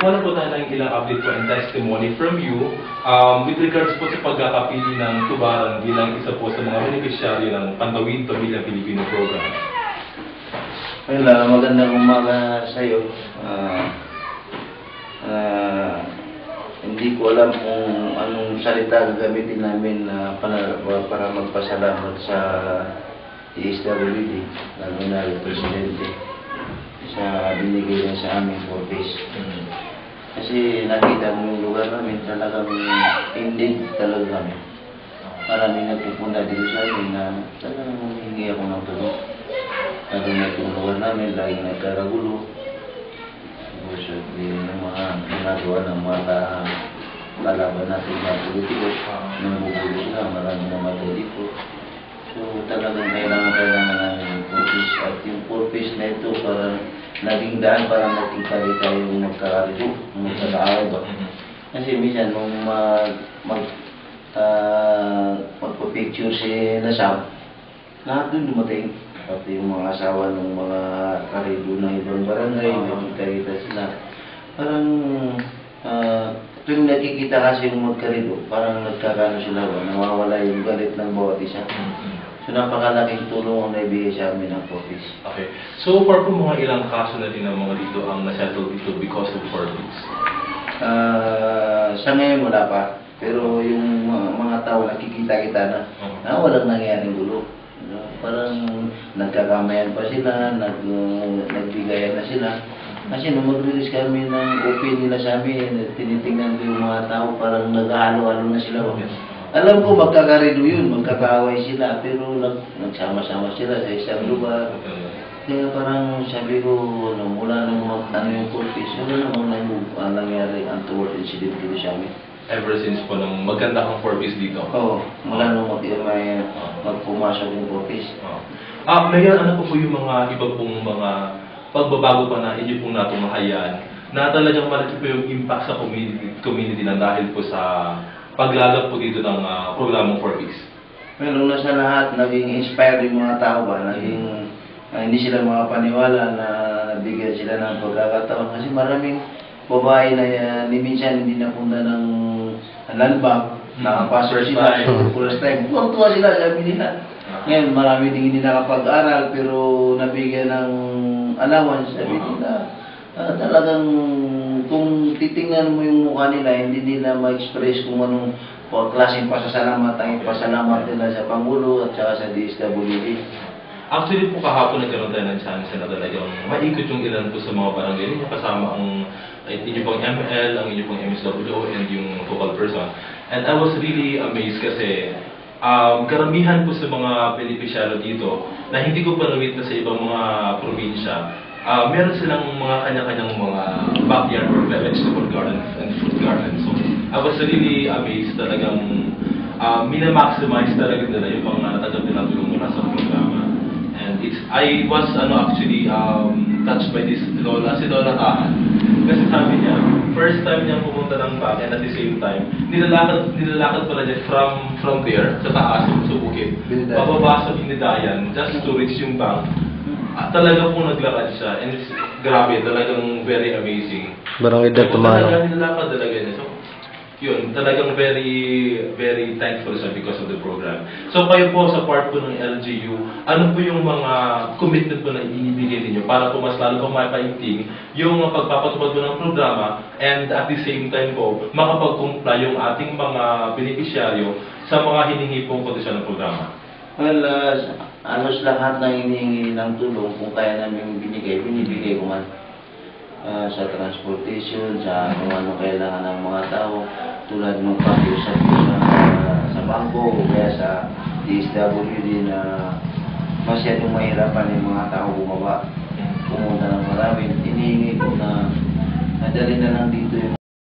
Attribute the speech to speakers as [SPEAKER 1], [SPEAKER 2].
[SPEAKER 1] kuha na po tayo ng ilang update po and testimony from you with regards po sa pagkakapili ng Tubaran bilang isa po sa mga beneficiaryo ng Pantawid Pamilya Pilipino Program.
[SPEAKER 2] Well, magandang umaga sa iyo. Hindi ko alam kung anong salita gagamitin namin para magpasalamat sa DSWD, lalo na yung Presidente, sa binigay niya sa amin 4 days. Kasi nakita mo yung lugar namin, talagang indeed talaga kami. Maraming nagpupunta dito sa amin na talagang hihingi ako ng tulong. Lalo na itong lugar namin, laging nagkaragulo. So, yung mga ginagawa ng mga kalaban natin na politiko, nabubulo sila, maraming namatay dito. So, talagang kailangan namin yung purpose. At yung purpose na ito, para naging daan, para nakita rin tayong magkakarito, magkakaaway ba. Kasi minsan, nung magpa-picture si Nasab, lahat dun dumating. Pati yung mga asawa ng mga karido ng ibang barangay, nakikita sila. Parang, tuwing nakikita kasi yung magkarido, parang nagkakano sila ba, nawawala yung galit ng bawat isa. So, napakalaking tulong ang naibigay sa amin ng office.
[SPEAKER 1] Okay. So, far po mga ilang kaso na din ng mga dito ang nasettle dito because of forfeits?
[SPEAKER 2] Sa ngayon wala pa. Pero yung mga tao nakikita-kita na walang nangyayaring gulo. Parang nagkakamayan pa sila, nagbigayan na sila. Kasi nung mag-release kami ng OP nila sa amin, tinitingnan ko yung mga tao, parang naghahalo-halo na sila. Alam ko magkakarido yun, magkakaaway sila, pero nagsama-sama sila sa isang lugar. Kaya parang sabi ko, mula nung yung purpose, wala namang nangyari ang toward incident dito sa amin.
[SPEAKER 1] Ever since po nung maganda kang purpose dito?
[SPEAKER 2] Oo, mula nung magpumasok yung purpose.
[SPEAKER 1] Mayor, ano po yung mga iba pong mga pagbabago pa na inyo pong natumahayan na talagang malaki po yung impact sa community na dahil po sa paglalap po dito ng programang 4Ps?
[SPEAKER 2] Well, una sa lahat, naging inspired yung mga tao ba? Naging, hindi sila makapaniwala na nabigyan sila ng pagkakataon. Kasi maraming babae na ni minsan hindi napunta ng land bank, nakapasok sila, first time. Tuwa sila, sabi nila. Ngayon, marami din hindi nakapag-aral, pero nabigyan ng allowance, sabi nila. Talagang, kung titingnan mo yung mukha nila, hindi nila ma-express kung anong klaseng pasasalamat ang ipasalamat nila sa Pangulo at saka sa DSWD.
[SPEAKER 1] Actually po kahapon nagkaroon tayo ng chance na talagang maikot yung ilan po sa mga barangay ninyo kasama ang inyo pong ML, ang inyo pong MSWO, and yung focal person. And I was really amazed kasi karamihan po sa mga beneficiaryo dito na hindi ko pa na-witness sa ibang mga probinsya, meron silang mga kanya-kanyang mga backyard or vegetable garden and fruit garden. So I was really amazed, talagang minamaximize talaga nila yung mga natanggap nilang tulong mula sa programa. And I was actually touched by this si Lola Tahan. Kasi sabi niya, first time niyang pumunta ng bank and at the same time, nilalakad pala niya from there, sa taas, sa bukid, pababa sa Binidayan, just to reach yung bank. Talaga po naglakad siya, and it's grabe, talagang very amazing.
[SPEAKER 3] Barangay Del Tumano.
[SPEAKER 1] Talaga nilalakad talaga niya. So, yun, talagang very thankful siya because of the program. So kayo po sa part po ng LGU, ano po yung mga commitment po na ibibigay ninyo para po mas lalo po mapaigting yung pagpapatupad po ng programa, and at the same time po makapag-comply yung ating mga beneficiaryo sa mga hinihingi pong kondisyon ng programa?
[SPEAKER 2] Well, alos lahat na hinihingi ng tulong, kung kaya namin binibigay ko man. Sa transportation, sa kung ano kailangan ng mga tao, tulad ng pag-usap sa bangko o kaya sa DSWD na masyadong mahirapan yung mga tao bumaba, pumunta ng marami. Hinihingi ko na nadali na lang dito yung